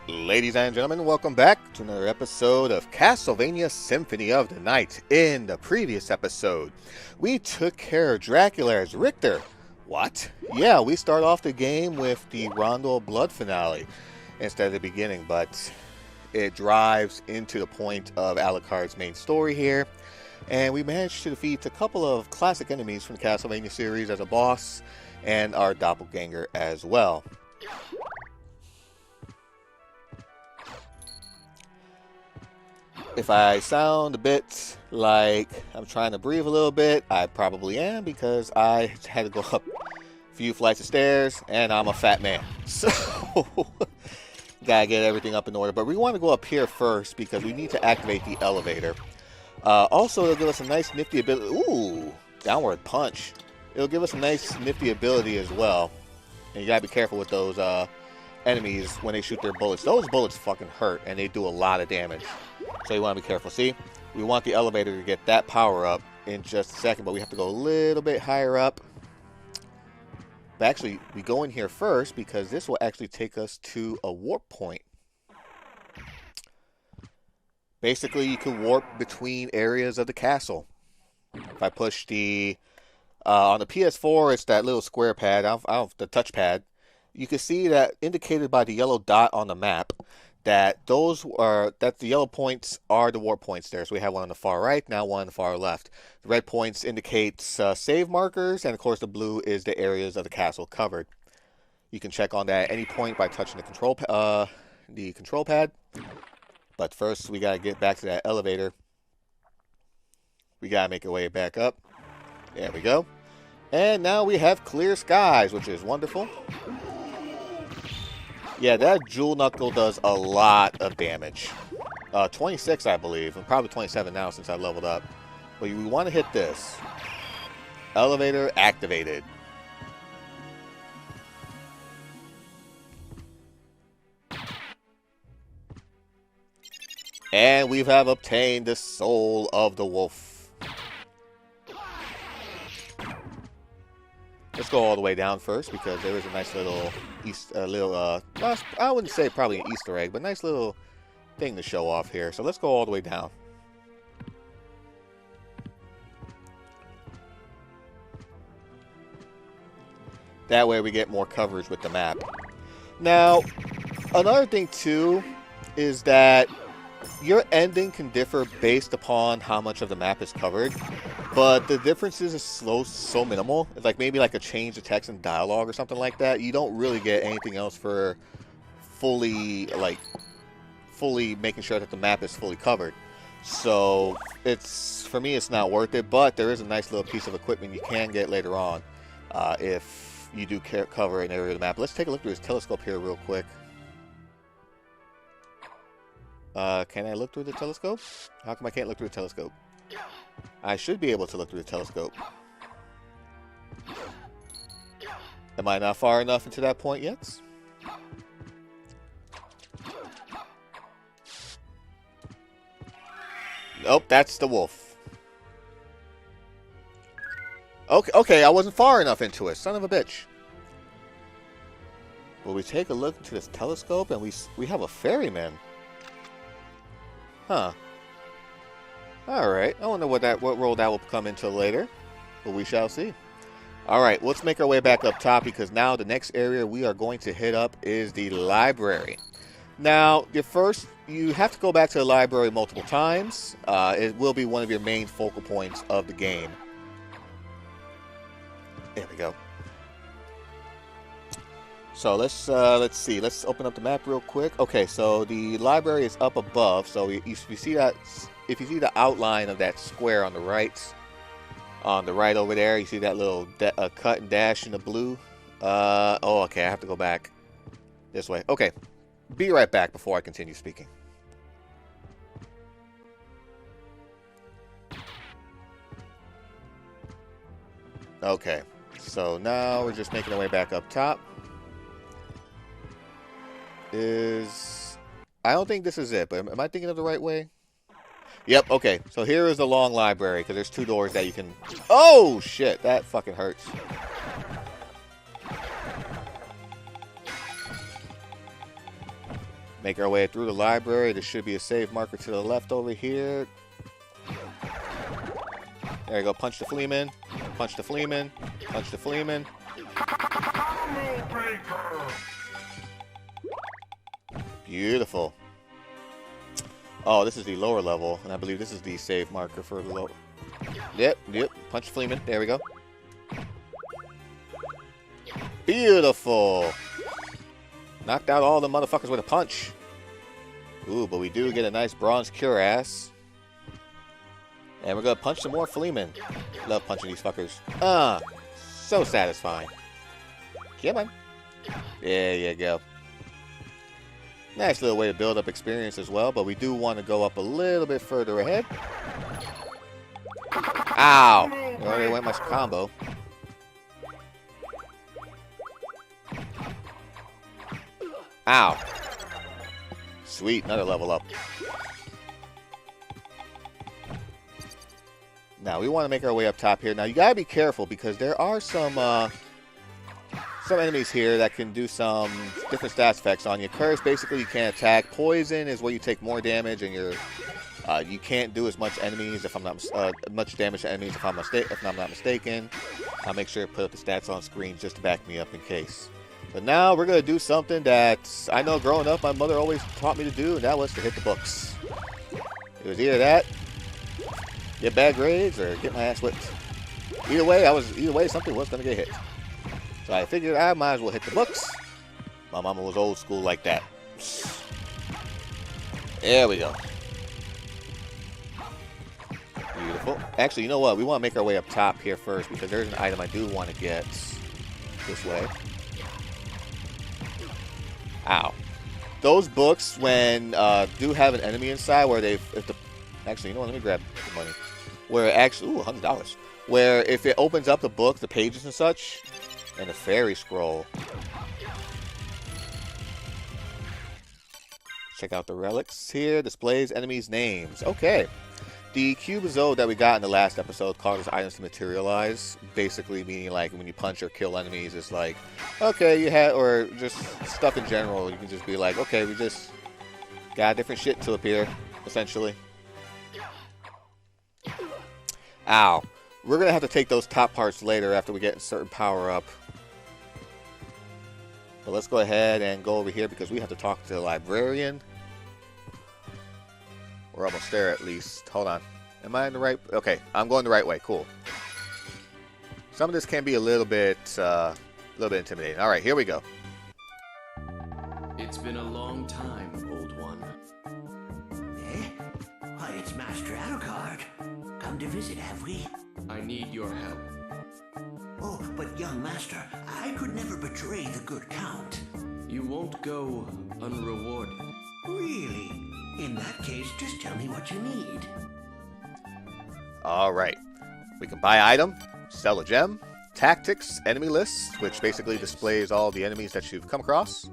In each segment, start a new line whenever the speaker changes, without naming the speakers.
Ladies and gentlemen, welcome back to another episode of Castlevania Symphony of the Night. In the previous episode, we took care of Draculas Richter. What? Yeah, we start off the game with the Rondo of Blood finale instead of the beginning, but it drives into the point of Alucard's main story here. And we managed to defeat a couple of classic enemies from the Castlevania series as a boss, and our doppelganger as well. If I sound a bit like I'm trying to breathe a little bit, I probably am because I had to go up a few flights of stairs and I'm a fat man. So, gotta get everything up in order. But we want to go up here first because we need to activate the elevator. Also, it'll give us a nice nifty ability. Ooh, downward punch. It'll give us a nice nifty ability as well. And you gotta be careful with those enemies when they shoot their bullets. Those bullets fucking hurt and they do a lot of damage. So you want to be careful. See, we want the elevator to get that power up in just a second, but we have to go a little bit higher up. But actually, we go in here first because this will actually take us to a warp point. Basically, you can warp between areas of the castle. If I push the on the PS4, it's that little square pad, the touchpad. You can see that indicated by the yellow dot on the map that the yellow points are the warp points there. So we have one on the far right, now one on the far left. The red points indicate save markers, and of course the blue is the areas of the castle covered. You can check on that at any point by touching the control pad. But first we gotta get back to that elevator. We gotta make our way back up. There we go. And now we have clear skies, which is wonderful. Yeah, that Jewel Knuckle does a lot of damage. 26, I believe. And probably 27 now since I leveled up. But we want to hit this. Elevator activated. And we have obtained the soul of the wolf. Let's go all the way down first because there is a nice little I wouldn't say probably an Easter egg, but nice little thing to show off here. So let's go all the way down. That way we get more coverage with the map. Now, another thing too is that your ending can differ based upon how much of the map is covered. But the differences are so minimal. It's like maybe like a change of text and dialogue or something like that. You don't really get anything else for fully making sure that the map is fully covered. So for me it's not worth it. But there is a nice little piece of equipment you can get later on if you do cover an area of the map. Let's take a look through this telescope here real quick. Can I look through the telescope? How come I can't look through the telescope? I should be able to look through the telescope. Am I not far enough into that point yet? Nope, that's the wolf. Okay, I wasn't far enough into it. Son of a bitch. Will we take a look into this telescope and we have a ferryman? Huh. Alright, I wonder what role that will come into later, but we shall see. Alright, let's make our way back up top because now the next area we are going to hit up is the library. Now, you have to go back to the library multiple times. It will be one of your main focal points of the game. There we go. So let's see. Let's open up the map real quick. Okay, so the library is up above. So if you see that. If you see the outline of that square on the right over there, you see that little cut and dash in the blue. Oh, okay, I have to go back this way. Okay, be right back before I continue speaking. Okay, so now we're just making our way back up top. I don't think this is it, but am I thinking of the right way? Yep, okay. So here is the long library, because there's two doors that you can... Oh, shit. That fucking hurts. Make our way through the library. There should be a save marker to the left over here. There you go. Punch the Fleaman. Punch the Fleaman. Punch the Fleaman. Beautiful. Oh, this is the lower level, and I believe this is the save marker for the low. Yep. Punch the Fleaman. There we go. Beautiful. Knocked out all the motherfuckers with a punch. Ooh, but we do get a nice bronze cuirass. And we're going to punch some more Fleamen. Love punching these fuckers. So satisfying. Come on. There you go. Nice little way to build up experience as well, but we do want to go up a little bit further ahead. Ow! Well, there went my combo. Ow. Sweet, another level up. Now, we want to make our way up top here. Now, you gotta be careful because there are some enemies here that can do some different stats effects on you. Curse, basically, you can't attack. Poison is where you take more damage, and you can't do as much enemies if I'm not much damage to enemies if I'm not mistaken. I'll make sure to put up the stats on screen just to back me up in case. But now we're gonna do something that I know growing up my mother always taught me to do, and that was to hit the books. It was either that, get bad grades, or get my ass whipped. Either way, something was gonna get hit. So I figured I might as well hit the books. My mama was old school like that. There we go. Beautiful. Actually, you know what? We want to make our way up top here first because there's an item I do want to get this way. Ow. Those books, when do have an enemy inside where actually, you know what? Let me grab the money. Where it actually, ooh, $100. Where if it opens up the book, the pages and such, and the fairy scroll. Check out the relics here. Displays enemies' names. Okay. The cubizode that we got in the last episode causes items to materialize. Basically meaning like when you punch or kill enemies, it's like, okay, you had, or just stuff in general. You can just be like, okay, we just got different shit to appear, essentially. Ow. We're going to have to take those top parts later after we get a certain power up. But let's go ahead and go over here because we have to talk to the Librarian. We're almost there at least. Hold on. Am I in the right? Okay, I'm going the right way. Cool. Some of this can be a little bit intimidating. All right, here we go.
It's been a long time, old one.
Eh? Why, it's Master Alucard. Come to visit, have we?
I need your help.
Oh, but young master, I could never betray the good count.
You won't go unrewarded.
Really? In that case, just tell me what you need.
Alright. We can buy item, sell a gem, tactics, enemy lists, which basically displays all the enemies that you've come across,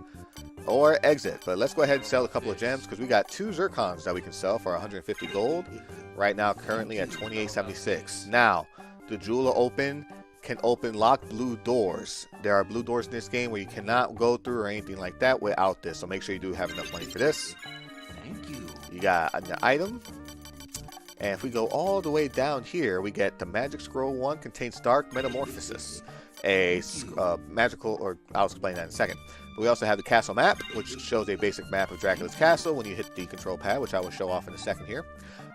or exit. But let's go ahead and sell a couple of gems because we got 2 zircons that we can sell for 150 gold. Right now, currently at 28.76. Now, the jeweler can open locked blue doors. There are blue doors in this game where you cannot go through or anything like that without this. So make sure you do have enough money for this.
Thank you.
You got an item. And if we go all the way down here, we get the Magic Scroll 1 contains Dark Metamorphosis. A magical, or I'll explain that in a second. But we also have the castle map, which shows a basic map of Draculas Castle when you hit the control pad, which I will show off in a second here.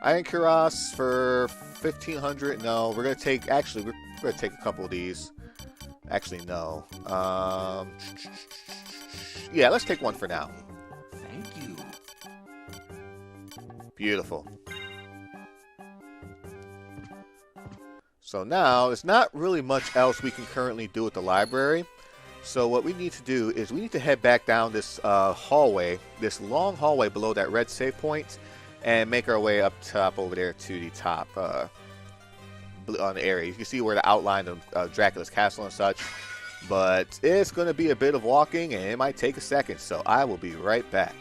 Iron Cuirass for 1,500. No, we're going to take, actually, we're going to take a couple of these. Actually, no. Yeah, let's take one for now.
Thank you.
Beautiful. So now, there's not really much else we can currently do at the library. So what we need to do is we need to head back down this hallway, this long hallway below that red save point, and make our way up top over there to the top on the area. You can see where the outline of Draculas Castle and such. But it's going to be a bit of walking, and it might take a second, so I will be right back.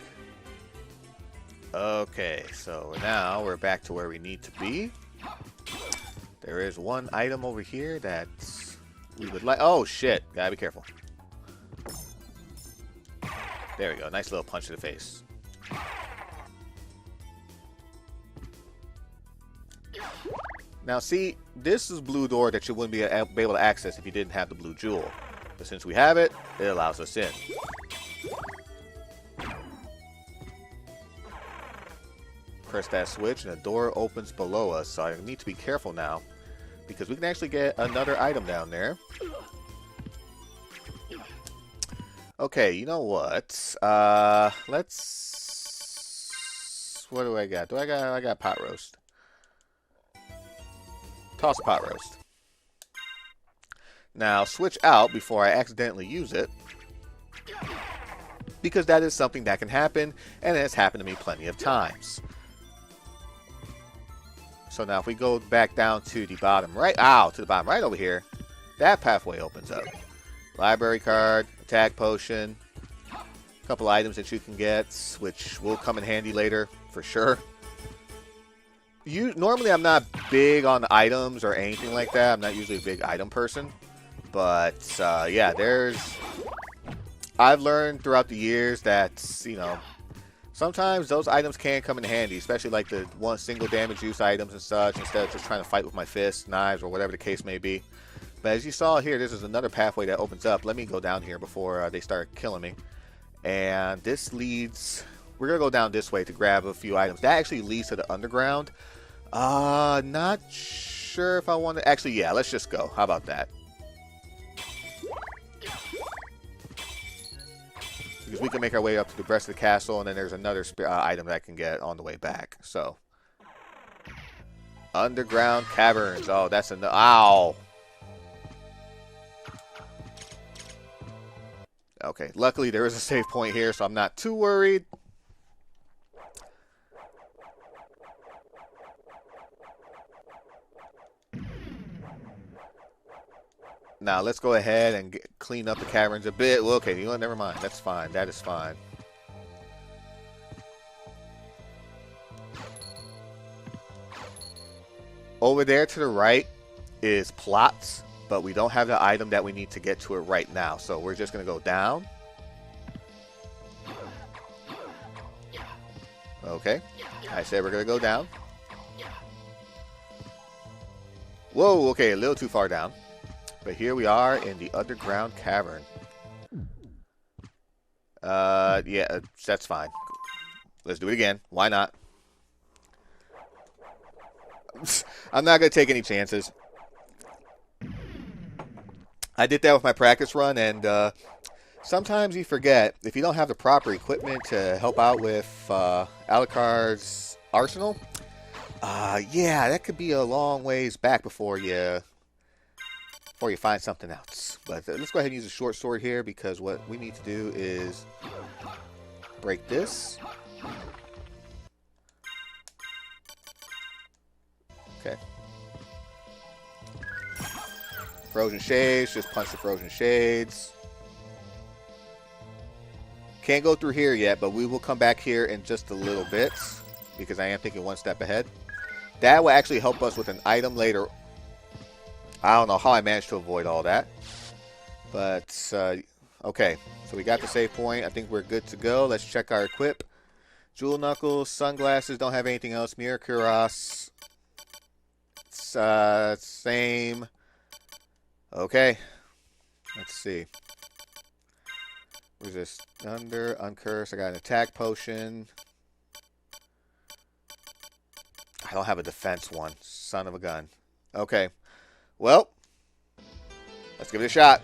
Okay, so now we're back to where we need to be. There is one item over here that we would like. Oh, shit. Gotta be careful. There we go. Nice little punch to the face. Now see, this is blue door that you wouldn't be able to access if you didn't have the blue jewel. But since we have it, it allows us in. Press that switch and the door opens below us. So I need to be careful now, because we can actually get another item down there. Okay, you know what? Let's... What do I got? I got pot roast. Toss a pot roast. Now, switch out before I accidentally use it, because that is something that can happen, and it has happened to me plenty of times. So now if we go back down to the bottom right, to the bottom right over here, that pathway opens up. Library card, attack potion, a couple items that you can get, which will come in handy later, for sure. Normally I'm not big on items or anything like that. I'm not usually a big item person. But, yeah, I've learned throughout the years that, you know, sometimes those items can come in handy, especially like the single damage use items and such, instead of just trying to fight with my fists, knives, or whatever the case may be. But as you saw here, this is another pathway that opens up. Let me go down here before they start killing me. And this leads... We're going to go down this way to grab a few items. That actually leads to the underground. Not sure if I want to... Actually, yeah, let's just go. How about that? Because we can make our way up to the rest of the castle, and then there's another item that I can get on the way back. So, Underground Caverns. Oh, that's another... Ow! Okay, luckily there is a save point here, so I'm not too worried. Now, let's go ahead and clean up the caverns a bit. Well, okay, you know what? Never mind. That's fine. That is fine. Over there to the right is plots, but we don't have the item that we need to get to it right now. So we're just going to go down. Okay. I said we're going to go down. Whoa, okay, a little too far down. But here we are in the Underground Cavern. Yeah, that's fine. Let's do it again. Why not? I'm not going to take any chances. I did that with my practice run, and sometimes you forget, if you don't have the proper equipment to help out with Alucard's arsenal, yeah, that could be a long ways back before you find something else. But let's go ahead and use a short sword here, because what we need to do is break this. Okay. Frozen Shades, just punch the Frozen Shades. Can't go through here yet, but we will come back here in just a little bit, because I am thinking one step ahead. That will actually help us with an item later. I don't know how I managed to avoid all that. But, okay. So we got the save point. I think we're good to go. Let's check our equip. Jewel Knuckles, Sunglasses, don't have anything else. Mirror Cuirass. Same. Okay. Let's see. Resist Thunder, Uncurse. I got an attack potion. I don't have a defense one. Son of a gun. Okay. Well, let's give it a shot.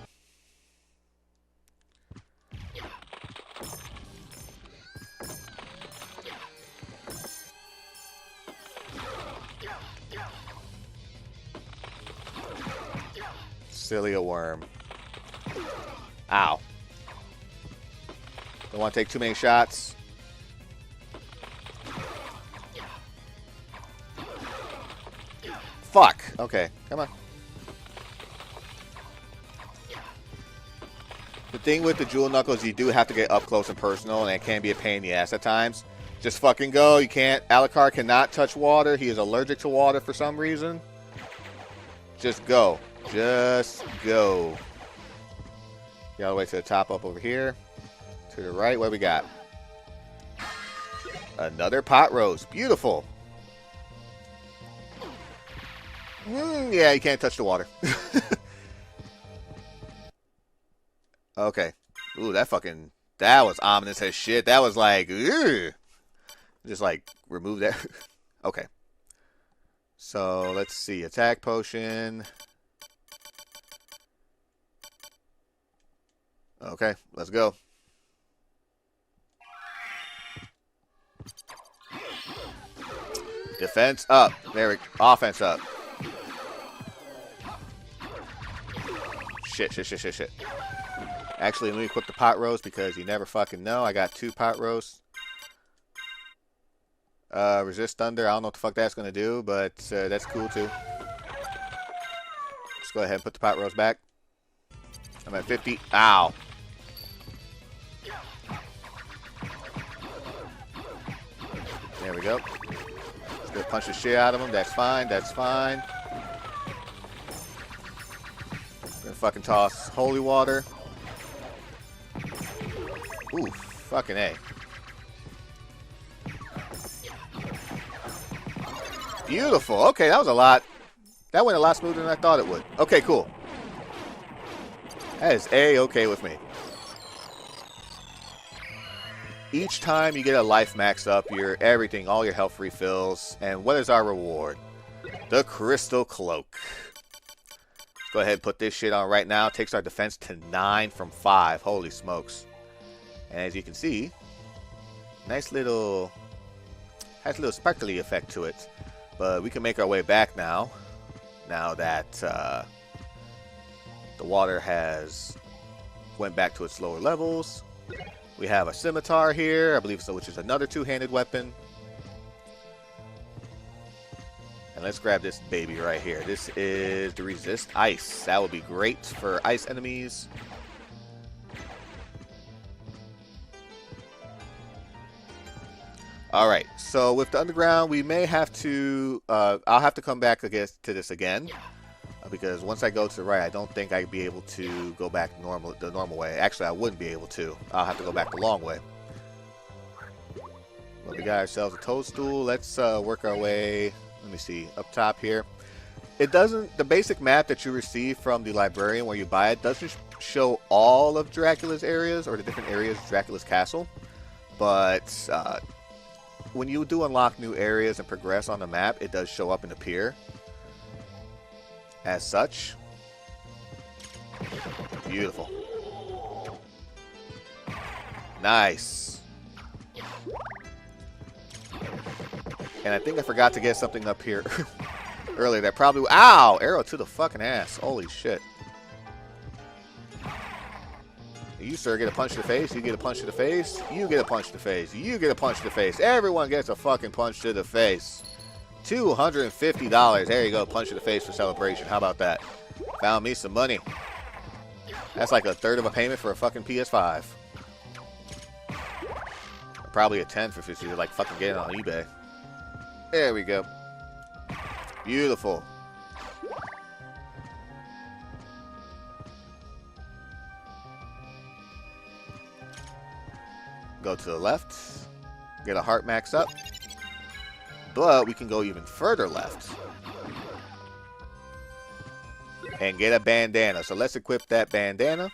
Silly a worm. Ow. Don't want to take too many shots. Fuck. Okay, come on. The thing with the Jewel Knuckles, you do have to get up close and personal, and it can be a pain in the ass at times. Just fucking go. You can't. Alucard cannot touch water. He is allergic to water for some reason. Just go. Just go. Get all the way to the top up over here. To the right, what we got? Another pot roast. Beautiful. Yeah, you can't touch the water. Okay. Ooh, that was ominous as shit. That was like, ugh. Just like, remove that. Okay. So, let's see. Attack potion. Okay, let's go. Defense up. Offense up. Shit. Actually, let me equip the pot roast because you never fucking know. I got 2 pot roasts. Resist thunder. I don't know what the fuck that's gonna do, but that's cool too. Let's go ahead and put the pot roast back. I'm at 50. Ow. There we go. Just gonna punch the shit out of him. That's fine. That's fine. Gonna fucking toss holy water. Ooh, fucking A. Beautiful. Okay, that was a lot. That went a lot smoother than I thought it would. Okay, cool. That is A-okay with me. Each time you get a life max up, all your health refills. And what is our reward? The Crystal Cloak. Let's go ahead and put this shit on right now. Takes our defense to 9 from 5. Holy smokes. And as you can see, has a little sparkly effect to it. But we can make our way back now. Now that the water has went back to its lower levels. We have a scimitar here, I believe so, which is another 2-handed weapon. And let's grab this baby right here. This is the resist ice. That would be great for ice enemies. Alright, so with the underground, we may have to, I'll have to come back to this again. Because once I go to the right, I don't think I'd be able to go back the normal way. Actually, I wouldn't be able to. I'll have to go back the long way. But we got ourselves a toadstool. Let's work our way, let me see, up top here. It doesn't, the basic map that you receive from the Librarian where you buy it doesn't show all of Dracula's areas or the different areas of Dracula's Castle. But when you do unlock new areas and progress on the map, it does show up and appear as such. Beautiful. Nice. And I think I forgot to get something up here earlier that probably... Ow! Arrow to the fucking ass. Holy shit. You, sir, get a punch to the face. You get a punch to the face. You get a punch to the face. You get a punch to the face. Everyone gets a fucking punch to the face. $250. There you go. Punch to the face for celebration. How about that? Found me some money. That's like a third of a payment for a fucking PS5. Probably a 10 for 50. Like fucking get it on eBay. There we go. Beautiful. Go to the left. Get a heart max up. But we can go even further left. And get a bandana. So let's equip that bandana.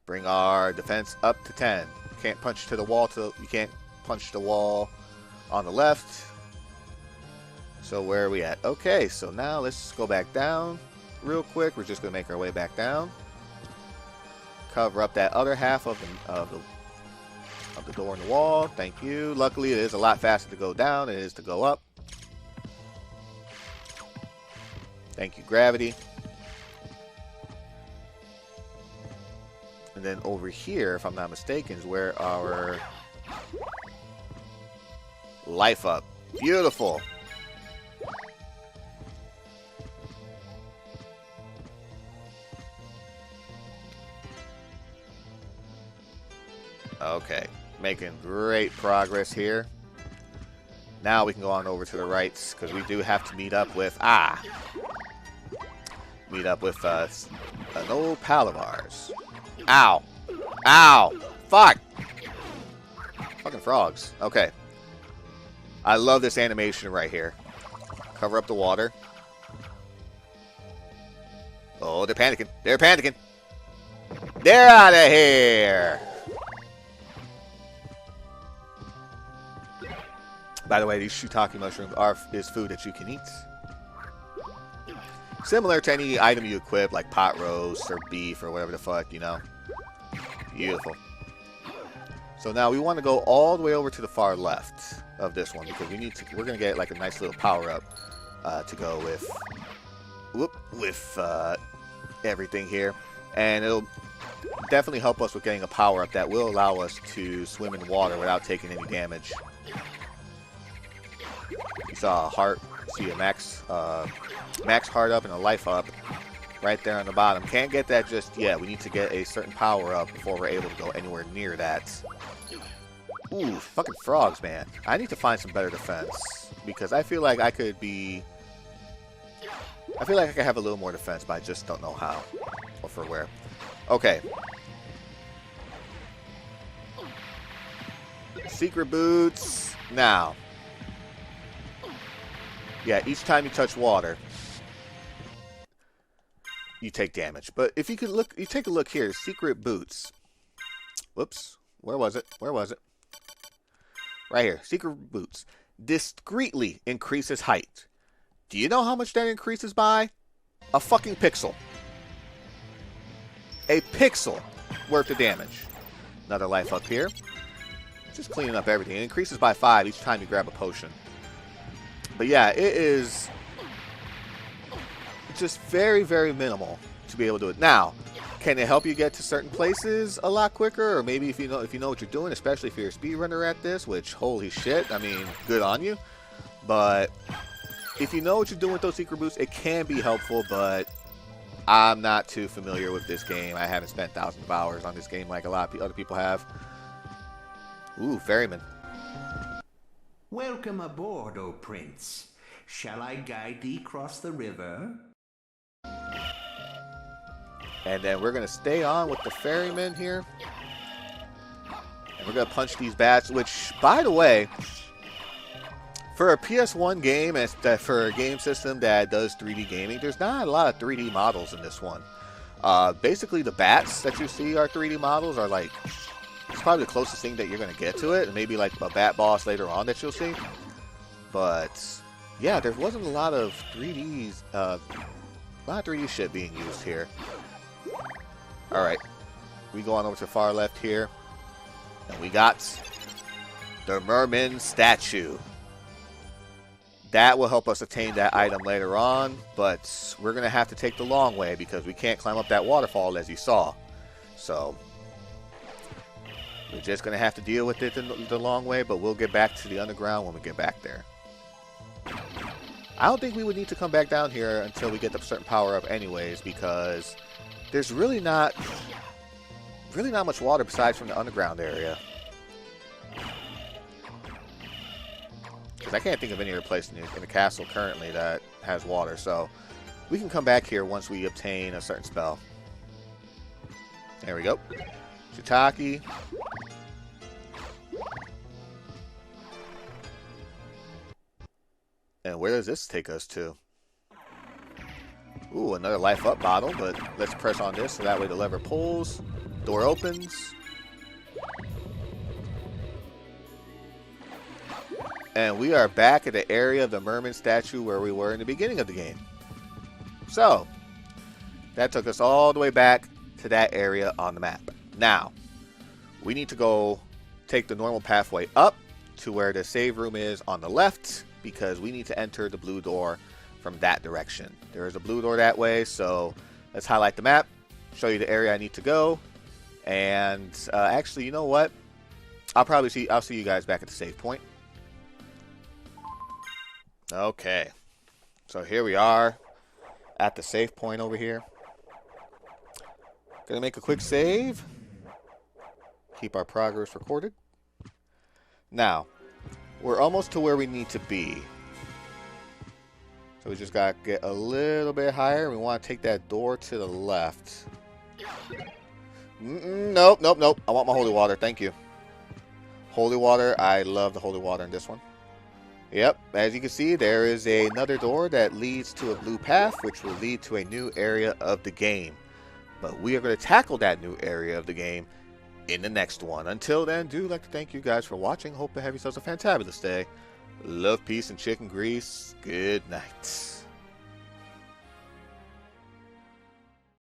Bring our defense up to 10. Can't punch to the wall. You can't punch the wall on the left. So where are we at? Okay, so now let's go back down real quick. We're just going to make our way back down. Cover up that other half of the door in the wall. Thank you. Luckily, it is a lot faster to go down than it is to go up. Thank you, gravity. And then over here, if I'm not mistaken, is where our life up. Beautiful. Okay, making great progress here. Now we can go on over to the right, because we do have to meet up with, an old pal of ours. Ow. Ow. Fuck. Fucking frogs. Okay. I love this animation right here. Cover up the water. Oh, they're panicking. They're panicking. They're out of here. By the way, these shiitake mushrooms is food that you can eat. Similar to any item you equip, like pot roast or beef or whatever the fuck, you know. Beautiful. So now we want to go all the way over to the far left of this one because we're gonna get like a nice little power up to go with everything here, and it'll definitely help us with getting a power up that will allow us to swim in water without taking any damage. You saw a heart, see a max heart up and a life up right there on the bottom. Can't get that just yet. We need to get a certain power up before we're able to go anywhere near that. Ooh, fucking frogs, man. I need to find some better defense because I feel like I could have a little more defense, but I just don't know how or for where. Okay. Secret boots. Now. Yeah, each time you touch water, you take damage. But if you could look, you take a look here. Secret boots. Whoops. Where was it? Where was it? Right here. Secret boots. Discreetly increases height. Do you know how much that increases by? A fucking pixel. A pixel worth of damage. Another life up here. Just cleaning up everything. It increases by 5 each time you grab a potion. But yeah, it is just very, very minimal to be able to do it. Now, can it help you get to certain places a lot quicker? Or maybe if you know what you're doing, especially if you're a speedrunner at this, which holy shit, I mean, good on you. But if you know what you're doing with those secret boots, it can be helpful, but I'm not too familiar with this game. I haven't spent thousands of hours on this game like a lot of other people have. Ooh, ferryman.
Welcome aboard, O Prince. Shall I guide thee across the river?
And then we're going to stay on with the ferryman here. And we're going to punch these bats, which, by the way, for a PS1 game, and for a game system that does 3D gaming, there's not a lot of 3D models in this one. Basically, the bats that you see are 3D models, are like, it's probably the closest thing that you're going to get to it, and maybe like a bat boss later on that you'll see. But yeah, there wasn't a lot of 3D shit being used here. All right, we go on over to the far left here, and we got the Merman Statue. That will help us attain that item later on, but we're going to have to take the long way because we can't climb up that waterfall as you saw. So we're just going to have to deal with it the long way, but we'll get back to the underground when we get back there. I don't think we would need to come back down here until we get the certain power up anyways, because there's really not much water besides from the underground area. Because I can't think of any other place in the castle currently that has water, so we can come back here once we obtain a certain spell. There we go. Shiitake. And where does this take us to? Ooh, another life up bottle, but let's press on this so that way the lever pulls. Door opens. And we are back at the area of the Merman Statue where we were in the beginning of the game. So, that took us all the way back to that area on the map. Now, we need to go take the normal pathway up to where the save room is on the left, because we need to enter the blue door from that direction. There is a blue door that way, so let's highlight the map, show you the area I need to go, and actually, you know what? I'll see you guys back at the save point. Okay, so here we are at the save point over here. Gonna make a quick save. Keep our progress recorded. Now, we're almost to where we need to be. So we just gotta get a little bit higher. We want to take that door to the left. Nope, nope, nope. I want my holy water. Thank you. Holy water. I love the holy water in this one. Yep, as you can see, there is another door that leads to a blue path, which will lead to a new area of the game. But we are going to tackle that new area of the game in the next one. Until then, do like to thank you guys for watching. Hope you have yourselves a fantabulous day. Love, peace, and chicken grease. Good night.